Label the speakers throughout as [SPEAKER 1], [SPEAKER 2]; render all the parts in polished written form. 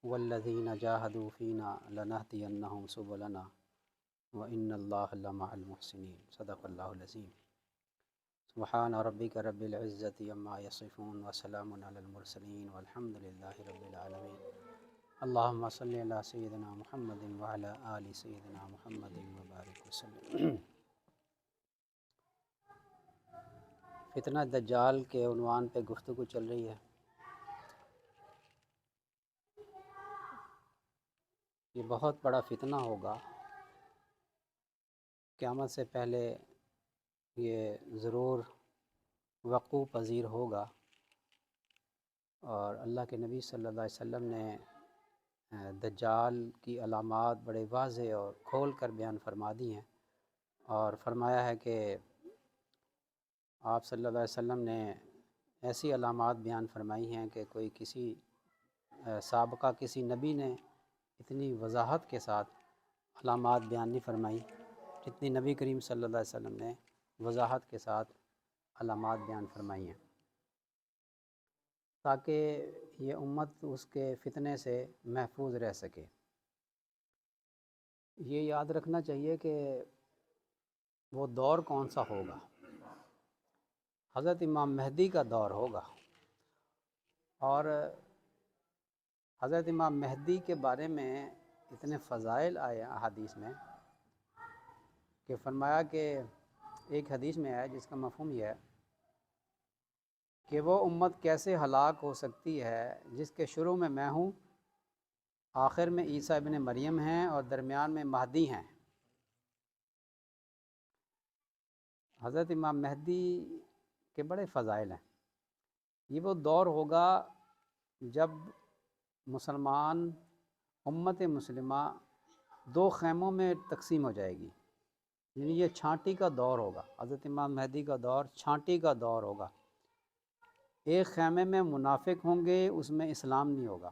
[SPEAKER 1] والذین جاہدوا فینا لنہدینہم سبلنا وإن اللہ لمع المحسنین۔ صدق اللہ العظیم۔ سبحان ربک رب العزۃ عما یصفون وسلام علی المرسلین والحمد للہ رب العالمین۔ اللہم صلی علی سیدنا محمد وعلی آل سیدنا محمد وبارک وسلم۔ فتنہ دجال کے عنوان پہ گفتگو چل رہی ہے۔ یہ بہت بڑا فتنہ ہوگا، قیامت سے پہلے یہ ضرور وقوع پذیر ہوگا، اور اللہ کے نبی صلی اللہ علیہ وسلم نے دجال کی علامات بڑے واضح اور کھول کر بیان فرما دی ہیں، اور فرمایا ہے کہ آپ صلی اللہ علیہ وسلم نے ایسی علامات بیان فرمائی ہیں کہ کوئی کسی سابقہ کسی نبی نے اتنی وضاحت کے ساتھ علامات بیان نہیں فرمائی جتنی نبی کریم صلی اللہ علیہ وسلم نے وضاحت کے ساتھ علامات بیان فرمائی ہیں، تاکہ یہ امت اس کے فتنے سے محفوظ رہ سکے۔ یہ یاد رکھنا چاہیے کہ وہ دور کون سا ہوگا۔ حضرت امام مہدی کا دور ہوگا، اور حضرت امام مہدی کے بارے میں اتنے فضائل آئے احادیث میں کہ فرمایا کہ ایک حدیث میں ہے جس کا مفہوم یہ ہے کہ وہ امت کیسے ہلاک ہو سکتی ہے جس کے شروع میں میں ہوں، آخر میں عیسیٰ ابن مریم ہیں، اور درمیان میں مہدی ہیں۔ حضرت امام مہدی کے بڑے فضائل ہیں۔ یہ وہ دور ہوگا جب مسلمان امت مسلمہ دو خیموں میں تقسیم ہو جائے گی، یعنی یہ چھانٹی کا دور ہوگا۔ حضرت امام مہدی کا دور چھانٹی کا دور ہوگا۔ ایک خیمے میں منافق ہوں گے، اس میں اسلام نہیں ہوگا،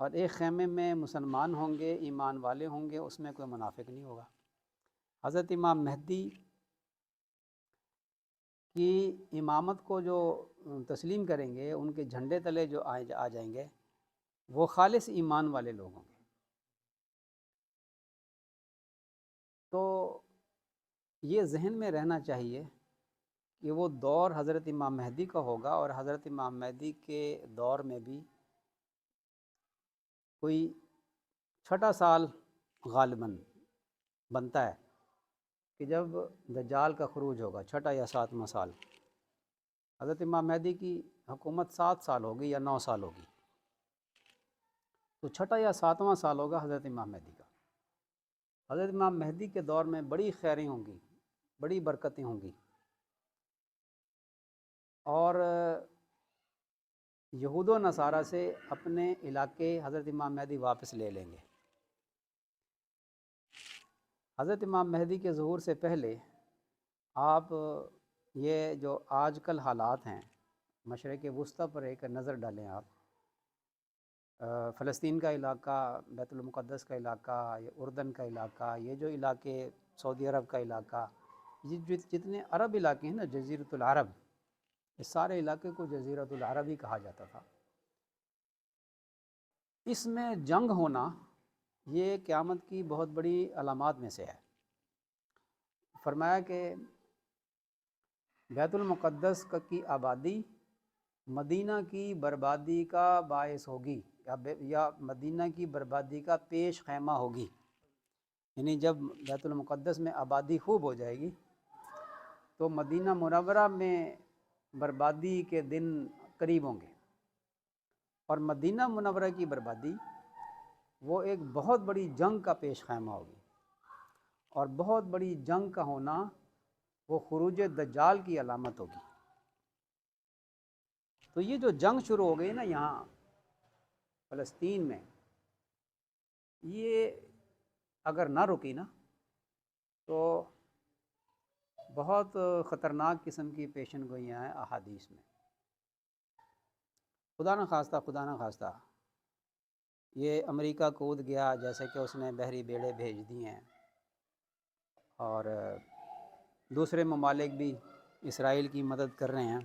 [SPEAKER 1] اور ایک خیمے میں مسلمان ہوں گے، ایمان والے ہوں گے، اس میں کوئی منافق نہیں ہوگا۔ حضرت امام مہدی کی امامت کو جو تسلیم کریں گے، ان کے جھنڈے تلے جو آ جائیں گے، وہ خالص ایمان والے لوگ ہوں گے۔ تو یہ ذہن میں رہنا چاہیے کہ وہ دور حضرت امام مہدی کا ہوگا، اور حضرت امام مہدی کے دور میں بھی کوئی چھٹا سال غالباً بنتا ہے کہ جب دجال کا خروج ہوگا، چھٹا یا ساتواں سال۔ حضرت امام مہدی کی حکومت 7 سال ہوگی یا 9 سال ہوگی، تو چھٹا یا ساتواں سال ہوگا حضرت امام مہدی کا۔ حضرت امام مہدی کے دور میں بڑی خیریں ہوں گی، بڑی برکتیں ہوں گی، اور یہود و نصارہ سے اپنے علاقے حضرت امام مہدی واپس لے لیں گے۔ حضرت امام مہدی کے ظہور سے پہلے آپ یہ جو آج کل حالات ہیں، مشرق وسطیٰ پر ایک نظر ڈالیں آپ۔ فلسطین کا علاقہ، بیت المقدس کا علاقہ، یہ اردن کا علاقہ، یہ جو علاقے سعودی عرب کا علاقہ، یہ جتنے عرب علاقے ہیں نا، جزیرۃ العرب، اس سارے علاقے کو جزیرۃ العرب ہی کہا جاتا تھا۔ اس میں جنگ ہونا یہ قیامت کی بہت بڑی علامات میں سے ہے۔ فرمایا کہ بیت المقدس کی آبادی مدینہ کی بربادی کا باعث ہوگی، یا مدینہ کی بربادی کا پیش خیمہ ہوگی۔ یعنی جب بیت المقدس میں آبادی خوب ہو جائے گی تو مدینہ منورہ میں بربادی کے دن قریب ہوں گے، اور مدینہ منورہ کی بربادی وہ ایک بہت بڑی جنگ کا پیش خیمہ ہوگی، اور بہت بڑی جنگ کا ہونا وہ خروج دجال کی علامت ہوگی۔ تو یہ جو جنگ شروع ہو گئی نا یہاں فلسطین میں، یہ اگر نہ رکی نا تو بہت خطرناک قسم کی پیشن گوئیاں ہیں احادیث میں۔ خدا نہ خواستہ یہ امریکہ کود گیا، جیسے کہ اس نے بحری بیڑے بھیج دیے ہیں، اور دوسرے ممالک بھی اسرائیل کی مدد کر رہے ہیں۔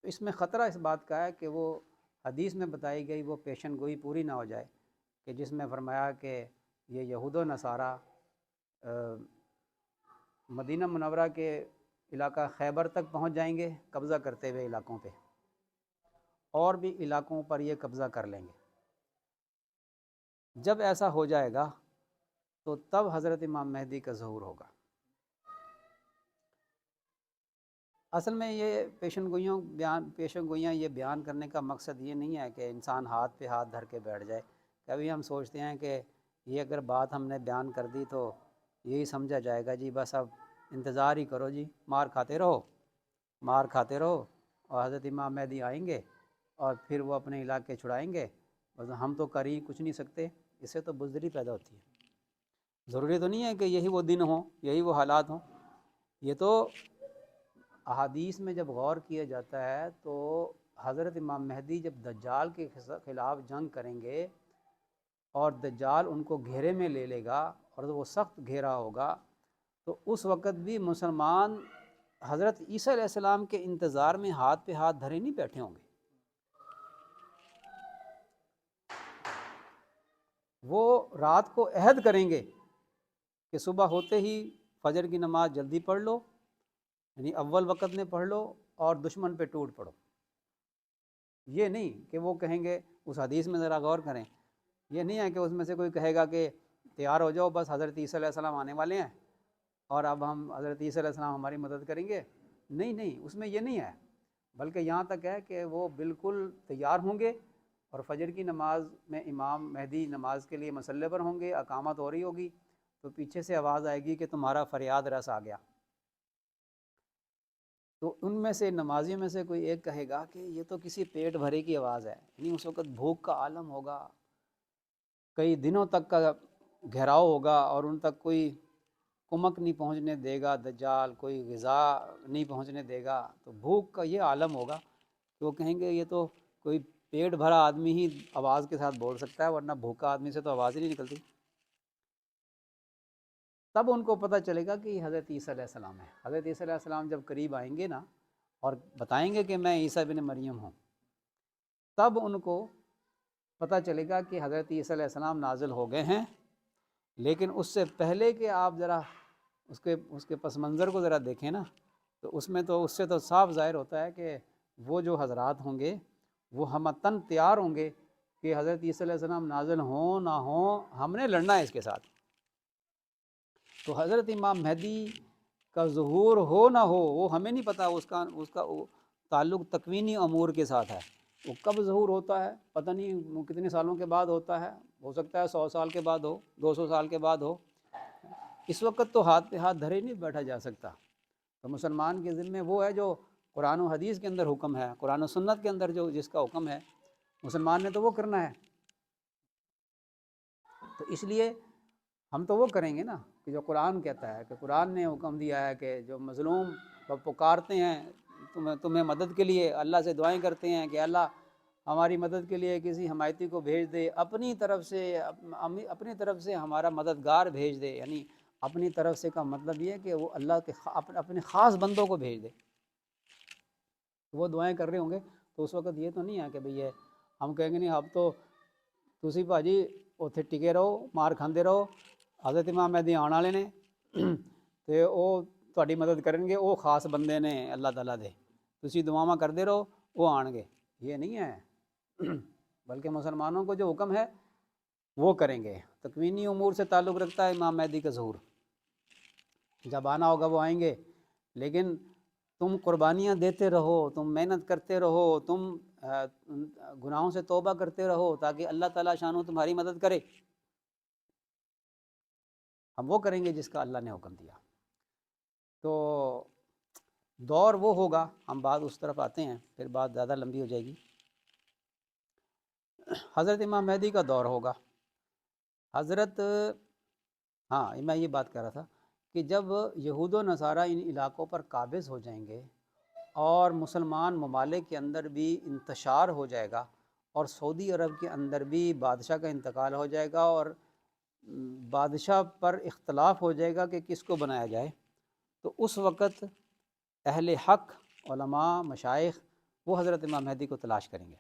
[SPEAKER 1] تو اس میں خطرہ اس بات کا ہے کہ وہ حدیث میں بتائی گئی وہ پیشن گوئی پوری نہ ہو جائے، کہ جس میں فرمایا کہ یہ یہود و نصارہ مدینہ منورہ کے علاقہ خیبر تک پہنچ جائیں گے قبضہ کرتے ہوئے علاقوں پہ، اور بھی علاقوں پر یہ قبضہ کر لیں گے۔ جب ایسا ہو جائے گا تو تب حضرت امام مہدی کا ظہور ہوگا۔ اصل میں یہ پیشن گوئیاں یہ بیان کرنے کا مقصد یہ نہیں ہے کہ انسان ہاتھ پہ ہاتھ دھر کے بیٹھ جائے۔ کبھی ہم سوچتے ہیں کہ یہ اگر بات ہم نے بیان کر دی تو یہی سمجھا جائے گا جی بس اب انتظار ہی کرو، جی مار کھاتے رہو اور حضرت امام مہدی آئیں گے اور پھر وہ اپنے علاقے چھڑائیں گے، بس ہم تو کر ہی کچھ نہیں سکتے۔ اس سے تو بزدلی پیدا ہوتی ہے۔ ضروری تو نہیں ہے کہ یہی وہ دن ہوں، یہی وہ حالات ہوں۔ یہ تو احادیث میں جب غور کیا جاتا ہے تو حضرت امام مہدی جب دجال کے خلاف جنگ کریں گے اور دجال ان کو گھیرے میں لے لے گا اور وہ سخت گھیرا ہوگا، تو اس وقت بھی مسلمان حضرت عیسیٰ علیہ السلام کے انتظار میں ہاتھ پہ ہاتھ دھرے نہیں بیٹھے ہوں گے۔ وہ رات کو عہد کریں گے کہ صبح ہوتے ہی فجر کی نماز جلدی پڑھ لو، یعنی اول وقت میں پڑھ لو اور دشمن پہ ٹوٹ پڑو۔ یہ نہیں کہ وہ کہیں گے، اس حدیث میں ذرا غور کریں، یہ نہیں ہے کہ اس میں سے کوئی کہے گا کہ تیار ہو جاؤ بس حضرت عیسیٰ علیہ السلام آنے والے ہیں اور اب ہم حضرت عیسیٰ علیہ السلام ہماری مدد کریں گے۔ نہیں، اس میں یہ نہیں ہے، بلکہ یہاں تک ہے کہ وہ بالکل تیار ہوں گے اور فجر کی نماز میں امام مہدی نماز کے لیے مصلی پر ہوں گے، اقامت ہو رہی ہوگی تو پیچھے سے آواز آئے گی کہ تمہارا فریاد رس آ گیا۔ تو ان میں سے نمازیوں میں سے کوئی ایک کہے گا کہ یہ تو کسی پیٹ بھرے کی آواز ہے، یعنی اس وقت بھوک کا عالم ہوگا، کئی دنوں تک کا گھیراؤ ہوگا اور ان تک کوئی کمک نہیں پہنچنے دے گا دجال، کوئی غذا نہیں پہنچنے دے گا، تو بھوک کا یہ عالم ہوگا کہ وہ کہیں گے یہ تو کوئی پیٹ بھرا آدمی ہی آواز کے ساتھ بول سکتا ہے، ورنہ بھوکا آدمی سے تو آواز ہی نہیں نکلتی۔ تب ان کو پتہ چلے گا کہ حضرت عیسیٰ علیہ السلام ہے۔ حضرت عیسیٰ علیہ السلام جب قریب آئیں گے نا اور بتائیں گے کہ میں عیسیٰ بن مریم ہوں، تب ان کو پتہ چلے گا کہ حضرت عیسیٰ علیہ السلام نازل ہو گئے ہیں۔ لیکن اس سے پہلے کہ آپ ذرا اس کے پس منظر کو ذرا دیکھیں نا، تو اس سے تو صاف ظاہر ہوتا ہے کہ وہ جو حضرات ہوں گے وہ ہمتن تیار ہوں گے کہ حضرت عیسیٰ علیہ السلام نازل ہوں نہ ہوں، ہم نے لڑنا ہے اس کے ساتھ۔ تو حضرت امام مہدی کا ظہور ہو نہ ہو وہ ہمیں نہیں پتہ، اس کا تعلق تکوینی امور کے ساتھ ہے۔ وہ کب ظہور ہوتا ہے پتہ نہیں، کتنے سالوں کے بعد ہوتا ہے، ہو سکتا ہے 100 سال کے بعد ہو، 200 سال کے بعد ہو۔ اس وقت تو ہاتھ پہ ہاتھ دھرے نہیں بیٹھا جا سکتا۔ تو مسلمان کے ذمہ وہ ہے جو قرآن و حدیث کے اندر حکم ہے، قرآن و سنت کے اندر جو جس کا حکم ہے، مسلمان نے تو وہ کرنا ہے۔ تو اس لیے ہم تو وہ کریں گے نا کہ جو قرآن کہتا ہے، کہ قرآن نے حکم دیا ہے کہ جو مظلوم پکارتے ہیں تمہیں مدد کے لیے، اللہ سے دعائیں کرتے ہیں کہ اللہ ہماری مدد کے لیے کسی حمایتی کو بھیج دے، اپنی طرف سے ہمارا مددگار بھیج دے، یعنی اپنی طرف سے کا مطلب یہ ہے کہ وہ اللہ کے اپنے خاص بندوں کو بھیج دے۔ وہ دعائیں کر رہے ہوں گے تو اس وقت یہ تو نہیں ہے کہ بھئی یہ ہم کہیں گے نہیں اب تو تسی بھاجی اتھے ٹکے رہو، مار کھاندے رہو، حضرت امام مہدی آنے والے نے تے وہ تہاڈی مدد کریں گے، وہ خاص بندے نے اللہ تعالیٰ دے، تسی دعاواں کردے رہو وہ آن گے۔ یہ نہیں ہے، بلکہ مسلمانوں کو جو حکم ہے وہ کریں گے۔ تکوینی امور سے تعلق رکھتا ہے امام مہدی کا ظہور، جب آنا ہوگا وہ آئیں گے، لیکن تم قربانیاں دیتے رہو، تم محنت کرتے رہو، تم گناہوں سے توبہ کرتے رہو تاکہ اللہ تعالیٰ شانو تمہاری مدد کرے۔ ہم وہ کریں گے جس کا اللہ نے حکم دیا۔ تو دور وہ ہوگا، ہم بات اس طرف آتے ہیں، پھر بات زیادہ لمبی ہو جائے گی۔ حضرت امام مہدی کا دور ہوگا۔ میں یہ بات کر رہا تھا کہ جب یہود و نصارہ ان علاقوں پر قابض ہو جائیں گے اور مسلمان ممالک کے اندر بھی انتشار ہو جائے گا اور سعودی عرب کے اندر بھی بادشاہ کا انتقال ہو جائے گا اور بادشاہ پر اختلاف ہو جائے گا کہ کس کو بنایا جائے، تو اس وقت اہل حق، علماء، مشائخ وہ حضرت امام مہدی کو تلاش کریں گے۔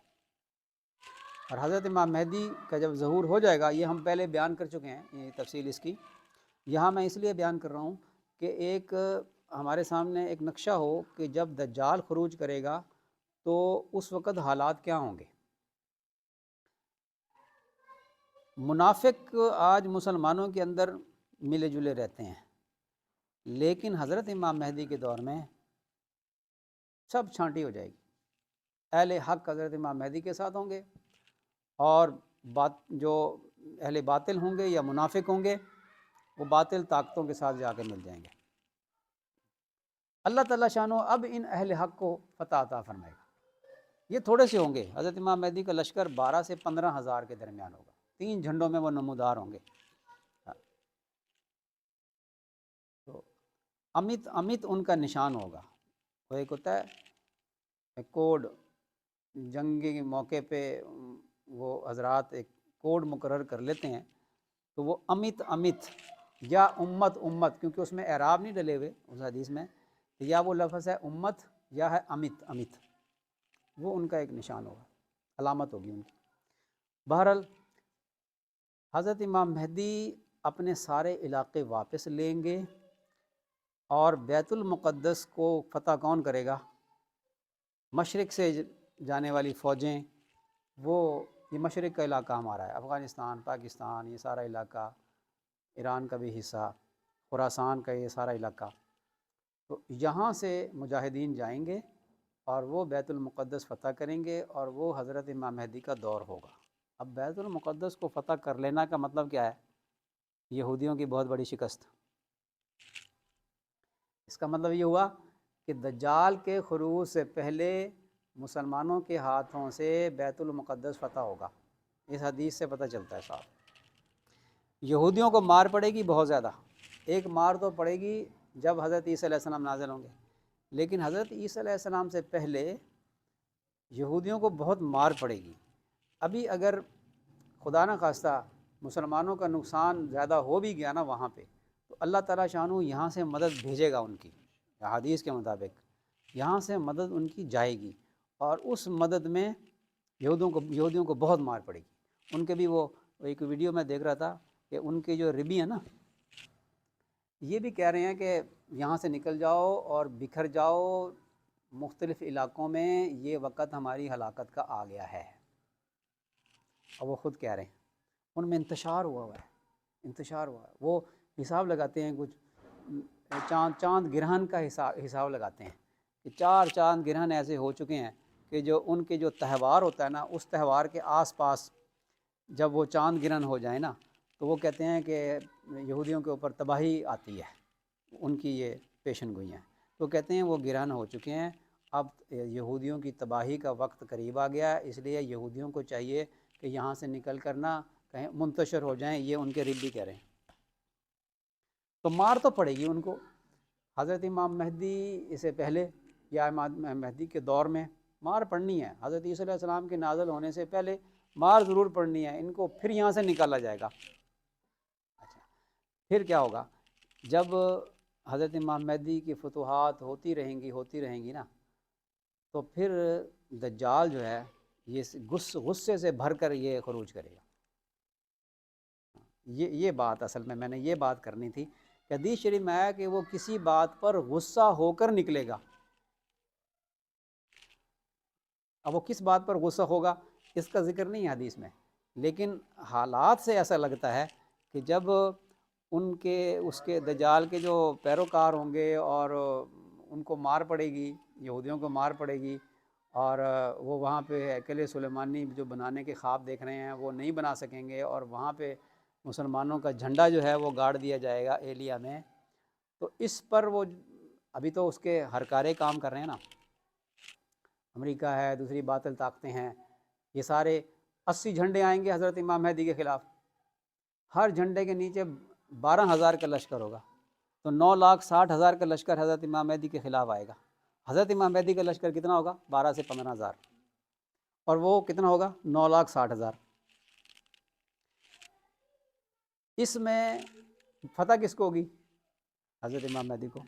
[SPEAKER 1] اور حضرت امام مہدی کا جب ظہور ہو جائے گا، یہ ہم پہلے بیان کر چکے ہیں یہ تفصیل اس کی، یہاں میں اس لیے بیان کر رہا ہوں کہ ایک ہمارے سامنے ایک نقشہ ہو کہ جب دجال خروج کرے گا تو اس وقت حالات کیا ہوں گے۔ منافق آج مسلمانوں کے اندر ملے جلے رہتے ہیں، لیکن حضرت امام مہدی کے دور میں سب چھانٹی ہو جائے گی۔ اہل حق حضرت امام مہدی کے ساتھ ہوں گے، اور جو اہل باطل ہوں گے یا منافق ہوں گے وہ باطل طاقتوں کے ساتھ جا کے مل جائیں گے۔ اللہ تعالیٰ شانو اب ان اہل حق کو فتح عطا فرمائے گا۔ یہ تھوڑے سے ہوں گے، حضرت امام مہدی کا لشکر 12 سے 15 ہزار کے درمیان ہوگا، 3 جھنڈوں میں وہ نمودار ہوں گے۔ تو امت ان کا نشان ہوگا۔ وہ ایک ہوتا ہے کوڈ، جنگی کے موقع پہ وہ حضرات ایک کوڈ مقرر کر لیتے ہیں، تو وہ امت یا امت کیونکہ اس میں اعراب نہیں ڈلے ہوئے اس حدیث میں، تو یا وہ لفظ ہے امت یا ہے امت، وہ ان کا ایک نشان ہوگا، علامت ہوگی ان کی۔ بہرحال حضرت امام مہدی اپنے سارے علاقے واپس لیں گے، اور بیت المقدس کو فتح کون کرے گا؟ مشرق سے جانے والی فوجیں، وہ یہ مشرق کا علاقہ ہمارا ہے، افغانستان، پاکستان، یہ سارا علاقہ، ایران کا بھی حصہ، خراسان کا یہ سارا علاقہ، تو یہاں سے مجاہدین جائیں گے اور وہ بیت المقدس فتح کریں گے، اور وہ حضرت امام مہدی کا دور ہوگا۔ اب بیت المقدس کو فتح کر لینا کا مطلب کیا ہے؟ یہودیوں کی بہت بڑی شکست۔ اس کا مطلب یہ ہوا کہ دجال کے خروج سے پہلے مسلمانوں کے ہاتھوں سے بیت المقدس فتح ہوگا۔ اس حدیث سے پتہ چلتا ہے صاحب، یہودیوں کو مار پڑے گی بہت زیادہ۔ ایک مار تو پڑے گی جب حضرت عیسیٰ علیہ السلام نازل ہوں گے، لیکن حضرت عیسیٰ علیہ السلام سے پہلے یہودیوں کو بہت مار پڑے گی۔ ابھی اگر خدا نہ خواستہ مسلمانوں کا نقصان زیادہ ہو بھی گیا نا وہاں پہ، تو اللہ تعالیٰ شانو یہاں سے مدد بھیجے گا ان کی، حدیث کے مطابق یہاں سے مدد ان کی جائے گی، اور اس مدد میں یہودیوں کو بہت مار پڑے گی۔ ان کے بھی وہ ایک ویڈیو میں دیکھ رہا تھا کہ ان کے جو ربی ہیں نا، یہ بھی کہہ رہے ہیں کہ یہاں سے نکل جاؤ اور بکھر جاؤ مختلف علاقوں میں، یہ وقت ہماری ہلاکت کا آ گیا ہے، اور وہ خود کہہ رہے ہیں۔ ان میں انتشار ہوا ہے، وہ حساب لگاتے ہیں، کچھ چاند گرہن کا حساب لگاتے ہیں کہ 4 چاند گرہن ایسے ہو چکے ہیں کہ جو ان کے جو تہوار ہوتا ہے نا، اس تہوار کے آس پاس جب وہ چاند گرہن ہو جائے نا، تو وہ کہتے ہیں کہ یہودیوں کے اوپر تباہی آتی ہے، ان کی یہ پیشن گوئی ہیں۔ تو کہتے ہیں وہ گرہن ہو چکے ہیں، اب یہودیوں کی تباہی کا وقت قریب آ گیا ہے، اس لیے یہودیوں کو چاہیے کہ یہاں سے نکل کر نہ کہیں منتشر ہو جائیں، یہ ان کے ربی کہہ رہے ہیں۔ تو مار تو پڑے گی ان کو، حضرت امام مہدی اسے پہلے یا امام مہدی کے دور میں مار پڑنی ہے، حضرت عیسیٰ علیہ السلام کے نازل ہونے سے پہلے مار ضرور پڑنی ہے ان کو، پھر یہاں سے نکالا جائے گا۔ اچھا، پھر کیا ہوگا؟ جب حضرت امام مہدی کی فتوحات ہوتی رہیں گی نا، تو پھر دجال جو ہے یہ غصے سے بھر کر یہ خروج کرے گا۔ یہ بات اصل میں نے یہ بات کرنی تھی کہ حدیث شریف میں آیا کہ وہ کسی بات پر غصہ ہو کر نکلے گا۔ اب وہ کس بات پر غصہ ہوگا اس کا ذکر نہیں ہے حدیث میں، لیکن حالات سے ایسا لگتا ہے کہ جب اس کے دجال کے جو پیروکار ہوں گے اور ان کو مار پڑے گی، یہودیوں کو مار پڑے گی، اور وہ وہاں پہ ہیکل سلیمانی جو بنانے کے خواب دیکھ رہے ہیں وہ نہیں بنا سکیں گے، اور وہاں پہ مسلمانوں کا جھنڈا جو ہے وہ گاڑ دیا جائے گا ایلیا میں، تو اس پر وہ ابھی تو اس کے ہر کارے کام کر رہے ہیں نا، امریکہ ہے، دوسری باطل طاقتیں ہیں، یہ سارے 80 جھنڈے آئیں گے حضرت امام مہدی کے خلاف، ہر جھنڈے کے نیچے 12,000 کا لشکر ہوگا، تو 9,60,000 کا لشکر حضرت امام مہدی کے خلاف آئے گا۔ حضرت امام مہدی کا لشکر کتنا ہوگا؟ 12 سے 15,000، اور وہ کتنا ہوگا؟ 9,60,000۔ اس میں فتح کس کو ہوگی؟ حضرت امام مہدی کو،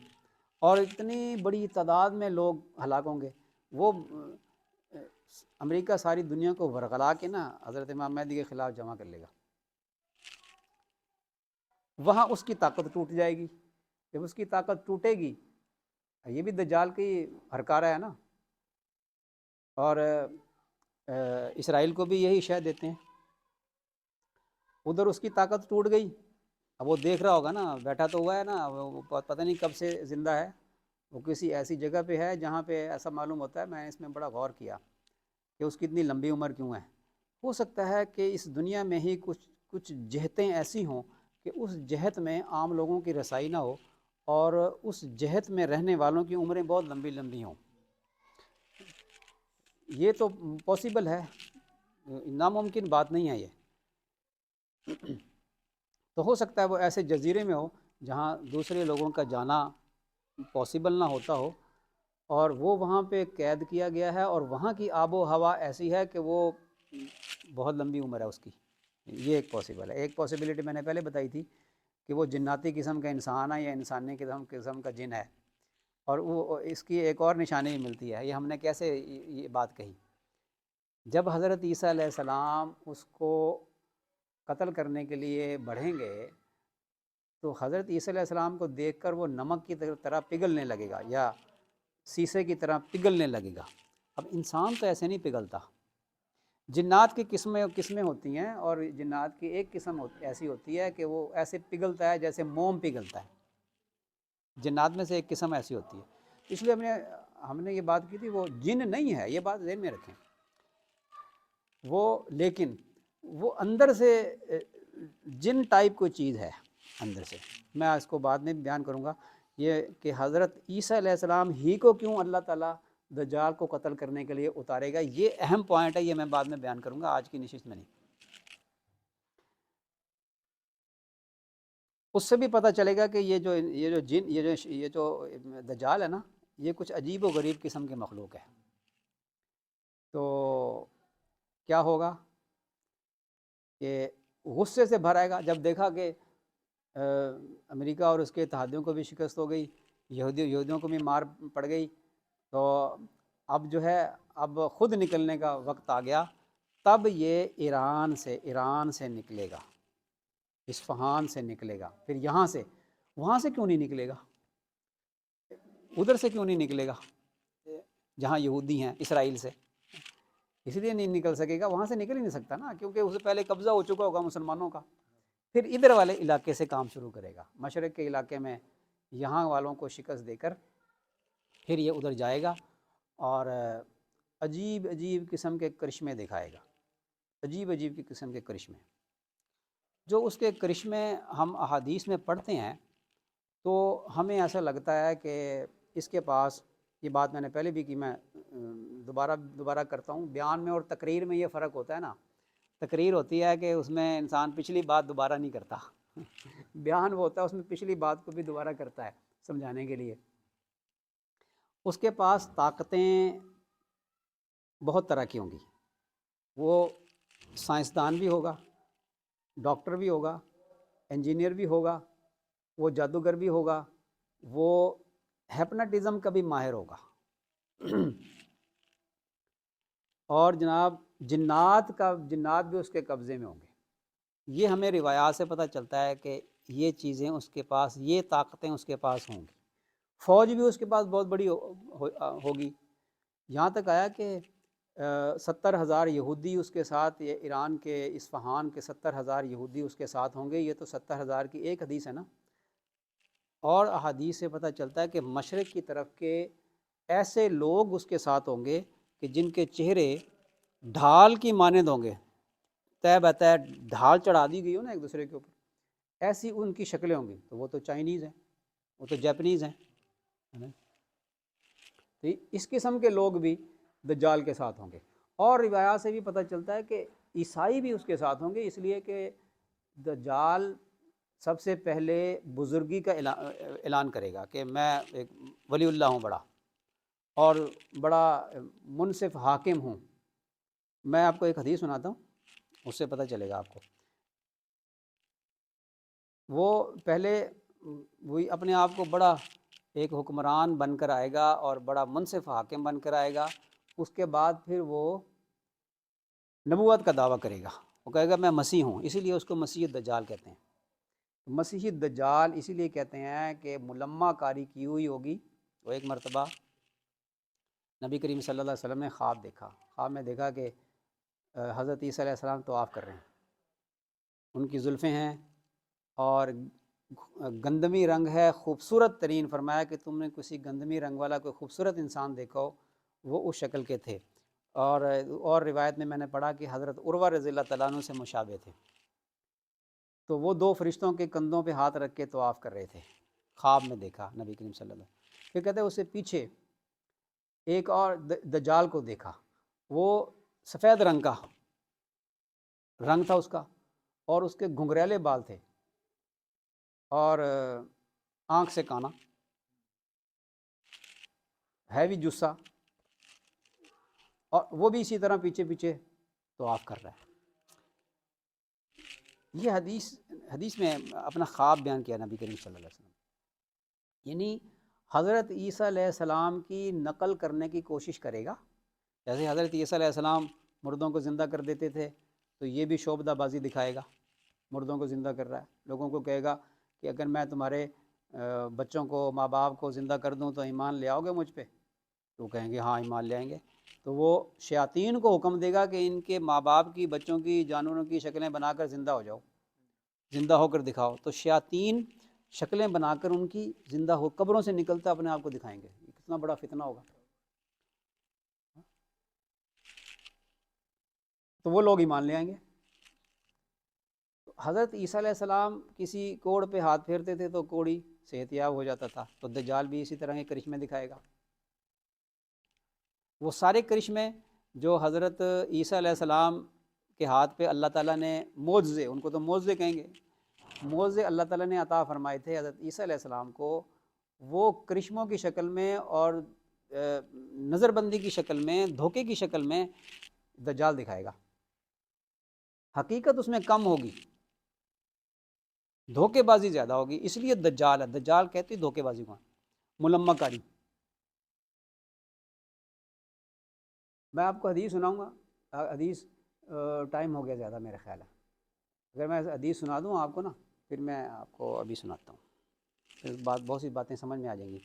[SPEAKER 1] اور اتنی بڑی تعداد میں لوگ ہلاک ہوں گے۔ وہ امریکہ ساری دنیا کو ورغلا کے نا حضرت امام مہدی کے خلاف جمع کر لے گا، وہاں اس کی طاقت ٹوٹ جائے گی۔ جب اس کی طاقت ٹوٹے گی، یہ بھی دجال کی ہرکارہ ہے نا، اور اسرائیل کو بھی یہی شے دیتے ہیں۔ ادھر اس کی طاقت ٹوٹ گئی، اب وہ دیکھ رہا ہوگا نا، بیٹھا تو ہوا ہے نا، وہ پتہ نہیں کب سے زندہ ہے، وہ کسی ایسی جگہ پہ ہے جہاں پہ ایسا معلوم ہوتا ہے، میں اس میں بڑا غور کیا کہ اس کی اتنی لمبی عمر کیوں ہے۔ ہو سکتا ہے کہ اس دنیا میں ہی کچھ جہتیں ایسی ہوں کہ اس جہت میں عام لوگوں کی رسائی نہ ہو، اور اس جہت میں رہنے والوں کی عمریں بہت لمبی لمبی ہوں۔ یہ تو پاسبل ہے، ناممکن بات نہیں ہے یہ۔ تو ہو سکتا ہے وہ ایسے جزیرے میں ہو جہاں دوسرے لوگوں کا جانا پاسبل نہ ہوتا ہو، اور وہ وہاں پہ قید کیا گیا ہے، اور وہاں کی آب و ہوا ایسی ہے کہ وہ بہت لمبی عمر ہے اس کی۔ یہ ایک پاسبل ہے۔ ایک پاسبلٹی میں نے پہلے بتائی تھی کہ وہ جناتی قسم کا انسان ہے یا انسانی قسم کا جن ہے، اور وہ اس کی ایک اور نشانی بھی ملتی ہے۔ یہ ہم نے کیسے یہ بات کہی؟ جب حضرت عیسیٰ علیہ السلام اس کو قتل کرنے کے لیے بڑھیں گے تو حضرت عیسیٰ علیہ السلام کو دیکھ کر وہ نمک کی طرح پگھلنے لگے گا، یا سیسے کی طرح پگھلنے لگے گا۔ اب انسان تو ایسے نہیں پگھلتا۔ جنات کی قسمیں ہوتی ہیں، اور جنات کی ایک قسم ایسی ہوتی ہے کہ وہ ایسے پگھلتا ہے جیسے موم پگھلتا ہے۔ جنات میں سے ایک قسم ایسی ہوتی ہے، اس لیے ہم نے یہ بات کی تھی، وہ جن نہیں ہے، یہ بات ذہن میں رکھیں وہ، لیکن وہ اندر سے جن ٹائپ کوئی چیز ہے اندر سے۔ میں اس کو بعد میں بیان کروں گا، یہ کہ حضرت عیسیٰ علیہ السلام ہی کو کیوں اللہ تعالیٰ دجال کو قتل کرنے کے لیے اتارے گا، یہ اہم پوائنٹ ہے، یہ میں بعد میں بیان کروں گا، آج کی نشست میں نہیں۔ اس سے بھی پتہ چلے گا کہ یہ جو دجال ہے نا، یہ کچھ عجیب و غریب قسم کے مخلوق ہے۔ تو کیا ہوگا کہ غصے سے بھر آئے گا جب دیکھا کہ امریکہ اور اس کے اتحادیوں کو بھی شکست ہو گئی، یہودیوں کو بھی مار پڑ گئی، تو اب جو ہے اب خود نکلنے کا وقت آ گیا۔ تب یہ ایران سے نکلے گا، اصفہان سے نکلے گا، پھر یہاں سے، وہاں سے کیوں نہیں نکلے گا؟ ادھر سے کیوں نہیں نکلے گا جہاں یہودی ہیں، اسرائیل سے؟ اس لیے نہیں نکل سکے گا، وہاں سے نکل ہی نہیں سکتا نا، کیونکہ اس سے پہلے قبضہ ہو چکا ہوگا مسلمانوں کا۔ پھر ادھر والے علاقے سے کام شروع کرے گا، مشرق کے علاقے میں یہاں والوں کو شکست دے کر پھر یہ ادھر جائے گا، اور عجیب عجیب قسم کے کرشمے دکھائے گا، عجیب عجیب کی قسم کے کرشمے۔ جو اس کے کرشمے ہم احادیث میں پڑھتے ہیں تو ہمیں ایسا لگتا ہے کہ اس کے پاس، یہ بات میں نے پہلے بھی کی، میں دوبارہ کرتا ہوں، بیان میں اور تقریر میں یہ فرق ہوتا ہے نا۔ تقریر ہوتی ہے کہ اس میں انسان پچھلی بات دوبارہ نہیں کرتا، بیان وہ ہوتا ہے اس میں پچھلی بات کو بھی دوبارہ کرتا ہے سمجھانے کے لیے۔ اس کے پاس طاقتیں بہت طرح کی ہوں گی، وہ سائنسدان بھی ہوگا، ڈاکٹر بھی ہوگا، انجینئر بھی ہوگا، وہ جادوگر بھی ہوگا، وہ ہیپناٹزم کا بھی ماہر ہوگا، اور جناب جنات بھی اس کے قبضے میں ہوں گے۔ یہ ہمیں روایات سے پتہ چلتا ہے کہ یہ چیزیں اس کے پاس، یہ طاقتیں اس کے پاس ہوں گی۔ فوج بھی اس کے پاس بہت بڑی ہوگی، یہاں تک آیا کہ 70,000 یہودی اس کے ساتھ، یہ ایران کے اصفہان کے 70,000 یہودی اس کے ساتھ ہوں گے۔ یہ تو 70,000 کی ایک حدیث ہے نا، اور احادیث سے پتہ چلتا ہے کہ مشرق کی طرف کے ایسے لوگ اس کے ساتھ ہوں گے کہ جن کے چہرے ڈھال کی مانند ہوں گے، طے بطے ڈھال چڑھا دی گئی ہو نا ایک دوسرے کے اوپر، ایسی ان کی شکلیں ہوں گی۔ تو وہ تو چائنیز ہیں، وہ تو جاپنیز ہیں۔ تو اس قسم کے لوگ بھی دجال کے ساتھ ہوں گے، اور روایات سے بھی پتہ چلتا ہے کہ عیسائی بھی اس کے ساتھ ہوں گے، اس لیے کہ دجال سب سے پہلے بزرگی کا اعلان کرے گا کہ میں ایک ولی اللہ ہوں بڑا، اور بڑا منصف حاکم ہوں۔ میں آپ کو ایک حدیث سناتا ہوں، اس سے پتہ چلے گا آپ کو۔ وہ پہلے وہی اپنے آپ کو بڑا ایک حکمران بن کر آئے گا، اور بڑا منصف حاکم بن کر آئے گا۔ اس کے بعد پھر وہ نبوت کا دعویٰ کرے گا، وہ کہے گا میں مسیح ہوں، اسی لیے اس کو مسیح الدجال کہتے ہیں۔ مسیح الدجال اسی لیے کہتے ہیں کہ ملمہ کاری کی ہوئی ہوگی۔ وہ ایک مرتبہ نبی کریم صلی اللہ علیہ وسلم نے خواب دیکھا، خواب میں دیکھا کہ حضرت عیسیٰ علیہ السلام طواف کر رہے ہیں، ان کی زلفیں ہیں اور گندمی رنگ ہے، خوبصورت ترین۔ فرمایا کہ تم نے کسی گندمی رنگ والا کوئی خوبصورت انسان دیکھا ہو، وہ اس شکل کے تھے۔ اور روایت میں نے پڑھا کہ حضرت عروہ رضی اللہ تعالیٰ عنہ سے مشابہ تھے۔ تو وہ دو فرشتوں کے کندھوں پہ ہاتھ رکھ کے طواف کر رہے تھے، خواب میں دیکھا نبی کریم صلی اللہ علیہ وسلم۔ پھر کہتے ہیں اس سے پیچھے ایک اور دجال کو دیکھا، وہ سفید رنگ کا رنگ تھا اس کا، اور اس کے گھنگریلے بال تھے اور آنکھ سے کانا، ہیوی جسہ، اور وہ بھی اسی طرح پیچھے پیچھے طواف کر رہا ہے۔ یہ حدیث میں اپنا خواب بیان کیا نبی کریم صلی اللہ علیہ وسلم، یعنی حضرت عیسیٰ علیہ السلام کی نقل کرنے کی کوشش کرے گا۔ جیسے حضرت عیسیٰ علیہ السلام مردوں کو زندہ کر دیتے تھے، تو یہ بھی شعبدہ بازی دکھائے گا، مردوں کو زندہ کر رہا ہے، لوگوں کو کہے گا کہ اگر میں تمہارے بچوں کو، ماں باپ کو زندہ کر دوں تو ایمان لے آؤ گے مجھ پہ؟ تو کہیں گے ہاں ایمان لے آئیں گے۔ تو وہ شیاطین کو حکم دے گا کہ ان کے ماں باپ کی، بچوں کی، جانوروں کی شکلیں بنا کر زندہ ہو جاؤ، زندہ ہو کر دکھاؤ۔ تو شیاطین شکلیں بنا کر ان کی زندہ ہو، قبروں سے نکلتا اپنے آپ کو دکھائیں گے۔ یہ کتنا بڑا فتنہ ہوگا۔ تو وہ لوگ ایمان لے آئیں گے۔ حضرت عیسیٰ علیہ السلام کسی کوڑ پہ ہاتھ پھیرتے تھے تو کوڑی صحت یاب ہو جاتا تھا، تو دجال بھی اسی طرح کے کرشمے دکھائے گا۔ وہ سارے کرشمے جو حضرت عیسیٰ علیہ السلام کے ہاتھ پہ اللہ تعالیٰ نے معجزے، ان کو تو معجزے کہیں گے، معجزے اللہ تعالیٰ نے عطا فرمائے تھے حضرت عیسیٰ علیہ السلام کو، وہ کرشموں کی شکل میں اور نظر بندی کی شکل میں، دھوکے کی شکل میں دجال دکھائے گا۔ حقیقت اس میں کم ہوگی، دھوکے بازی زیادہ ہوگی، اس لیے دجال ہے۔ دجال کہتے دھوکے بازی کو، ملمہ کاری۔ میں آپ کو حدیث سناؤں گا، حدیث ٹائم ہو گیا زیادہ میرا خیال ہے، اگر میں حدیث سنا دوں آپ کو نا، پھر میں آپ کو ابھی سناتا ہوں، پھر بہت سی باتیں سمجھ میں آ جائیں گی۔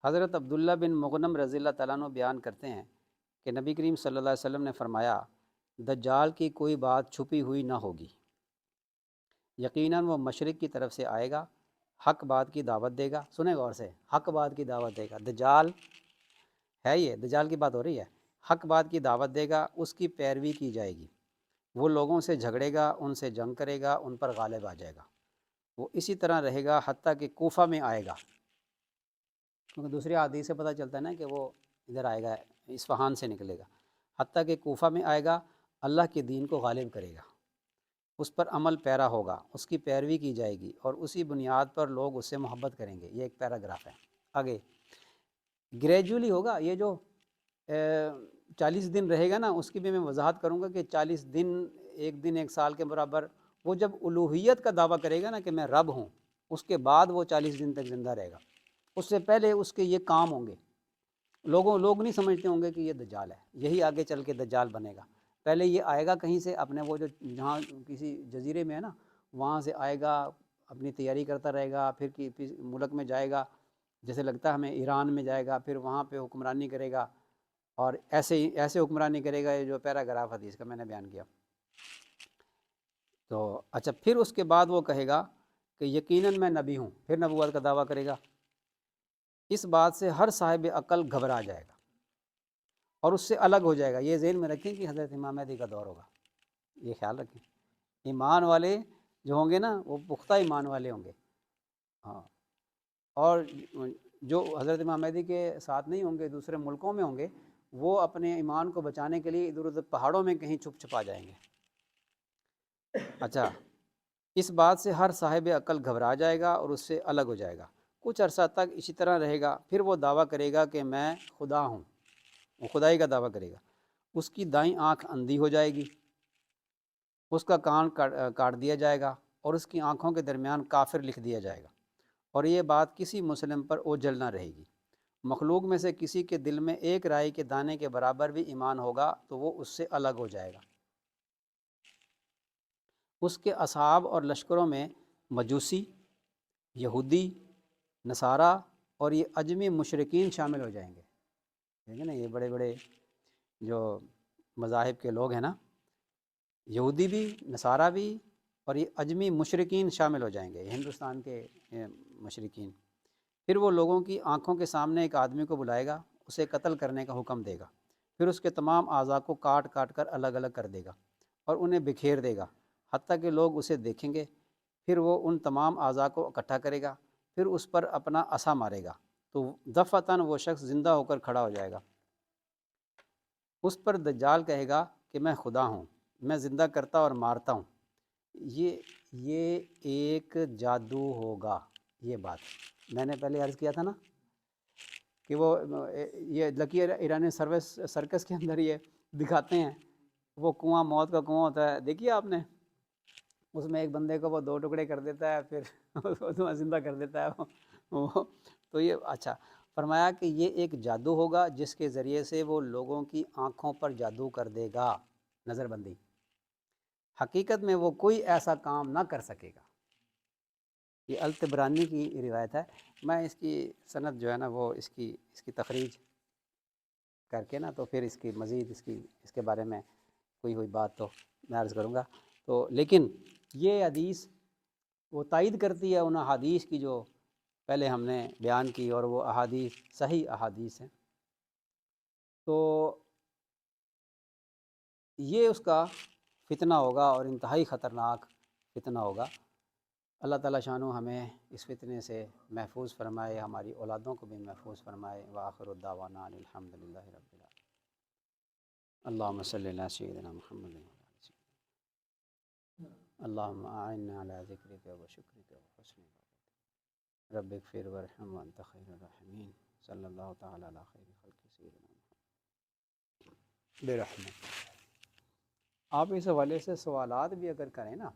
[SPEAKER 1] حضرت عبداللہ بن مغنم رضی اللہ تعالیٰ عنہ بیان کرتے ہیں کہ نبی کریم صلی اللہ علیہ وسلم نے فرمایا، دجال کی کوئی بات چھپی ہوئی نہ ہوگی، یقیناً وہ مشرق کی طرف سے آئے گا، حق بات کی دعوت دے گا۔ سنیں غور سے، حق بات کی دعوت دے گا، دجال ہے، یہ دجال کی بات ہو رہی ہے، حق بات کی دعوت دے گا، اس کی پیروی کی جائے گی، وہ لوگوں سے جھگڑے گا، ان سے جنگ کرے گا، ان پر غالب آ جائے گا، وہ اسی طرح رہے گا حتیٰ کہ کوفہ میں آئے گا، کیونکہ دوسری حدیث سے پتہ چلتا ہے نا کہ وہ ادھر آئے گا، اصفہان سے نکلے گا، حتیٰ کہ کوفہ میں آئے گا، اللہ کے دین کو غالب کرے گا، اس پر عمل پیرا ہوگا، اس کی پیروی کی جائے گی، اور اسی بنیاد پر لوگ اس سے محبت کریں گے۔ یہ ایک پیراگراف ہے۔ آگے گریجولی ہوگا، یہ جو 40 دن رہے گا نا، اس کی بھی میں وضاحت کروں گا کہ 40 دن، ایک دن ایک سال کے برابر۔ وہ جب الوہیت کا دعویٰ کرے گا نا کہ میں رب ہوں، اس کے بعد وہ 40 دن تک زندہ رہے گا، اس سے پہلے اس کے یہ کام ہوں گے۔ لوگ نہیں سمجھتے ہوں گے کہ یہ دجال ہے، یہی آگے چل کے دجال بنے گا۔ پہلے یہ آئے گا کہیں سے، اپنے وہ جو جہاں کسی جزیرے میں ہے نا، وہاں سے آئے گا، اپنی تیاری کرتا رہے گا، پھر ملک میں جائے گا، جیسے لگتا ہے ہمیں ایران میں جائے گا، پھر وہاں پہ حکمرانی کرے گا، اور ایسے حکمرانی کرے گا، یہ جو پیراگراف حدیث کا میں نے بیان کیا۔ تو اچھا، پھر اس کے بعد وہ کہے گا کہ یقیناً میں نبی ہوں، پھر نبوت کا دعویٰ کرے گا۔ اس بات سے ہر صاحب عقل گھبرا جائے گا اور اس سے الگ ہو جائے گا۔ یہ ذہن میں رکھیں کہ حضرت امام مہدی کا دور ہوگا، یہ خیال رکھیں۔ ایمان والے جو ہوں گے نا، وہ پختہ ایمان والے ہوں گے، ہاں، اور جو حضرت امام مہدی کے ساتھ نہیں ہوں گے، دوسرے ملکوں میں ہوں گے، وہ اپنے ایمان کو بچانے کے لیے ادھر ادھر پہاڑوں میں کہیں چھپ چھپا جائیں گے۔ اچھا، اس بات سے ہر صاحب عقل گھبرا جائے گا اور اس سے الگ ہو جائے گا، کچھ عرصہ تک اسی طرح رہے گا، پھر وہ دعویٰ کرے گا کہ میں خدا ہوں، وہ خدائی کا دعویٰ کرے گا۔ اس کی دائیں آنکھ اندھی ہو جائے گی، اس کا کان کاٹ دیا جائے گا، اور اس کی آنکھوں کے درمیان کافر لکھ دیا جائے گا، اور یہ بات کسی مسلم پر اوجھل نہ رہے گی۔ مخلوق میں سے کسی کے دل میں ایک رائی کے دانے کے برابر بھی ایمان ہوگا تو وہ اس سے الگ ہو جائے گا۔ اس کے اصحاب اور لشکروں میں مجوسی، یہودی، نصارہ اور یہ اجمی مشرکین شامل ہو جائیں گے۔ ٹھیک ہے نا، یہ بڑے بڑے جو مذاہب کے لوگ ہیں نا، یہودی بھی، نصارہ بھی، اور یہ اجمی مشرکین شامل ہو جائیں گے، یہ ہندوستان کے مشرکین۔ پھر وہ لوگوں کی آنکھوں کے سامنے ایک آدمی کو بلائے گا، اسے قتل کرنے کا حکم دے گا، پھر اس کے تمام اعضاء کو کاٹ کاٹ کر الگ الگ کر دے گا اور انہیں بکھیر دے گا حتیٰ کہ لوگ اسے دیکھیں گے۔ پھر وہ ان تمام اعضاء کو اکٹھا کرے گا، پھر اس پر اپنا عصا مارے گا تو دفعتاً وہ شخص زندہ ہو کر کھڑا ہو جائے گا۔ اس پر دجال کہے گا کہ میں خدا ہوں، میں زندہ کرتا اور مارتا ہوں۔ یہ ایک جادو ہوگا۔ یہ بات میں نے پہلے عرض کیا تھا نا کہ وہ یہ لکی ایرانی سرکس کے اندر یہ دکھاتے ہیں، وہ کنواں موت کا کنواں ہوتا ہے، دیکھیے آپ نے، اس میں ایک بندے کو وہ 2 ٹکڑے کر دیتا ہے، پھر اس کو زندہ کر دیتا ہے وہ تو یہ اچھا فرمایا کہ یہ ایک جادو ہوگا جس کے ذریعے سے وہ لوگوں کی آنکھوں پر جادو کر دے گا، نظر بندی۔ حقیقت میں وہ کوئی ایسا کام نہ کر سکے گا۔ یہ الطبرانی کی روایت ہے، میں اس کی سند جو ہے نا وہ اس کی تخریج کر کے نا تو پھر اس کی مزید اس کے بارے میں کوئی بات تو میں عرض کروں گا۔ تو لیکن یہ حدیث وہ تائید کرتی ہے ان احادیث کی جو پہلے ہم نے بیان کی، اور وہ احادیث صحیح احادیث ہیں۔ تو یہ اس کا فتنہ ہوگا اور انتہائی خطرناک فتنہ ہوگا۔ اللہ تعالیٰ شانہ ہمیں اس فتنے سے محفوظ فرمائے، ہماری اولادوں کو بھی محفوظ فرمائے۔ وآخر الدعوانا ان الحمد للہ رب العالمین۔ اللہم صلی علی سیدنا محمد اللہم اعنا علی ذکرک و شکرک و حسن عبادتک رب اغفر وارحم وانت خیر الراحمین صلی اللہ تعالی علی خیر خلق سیدنا محمد برحمتک۔ آپ اس حوالے سے سوالات بھی اگر کریں نا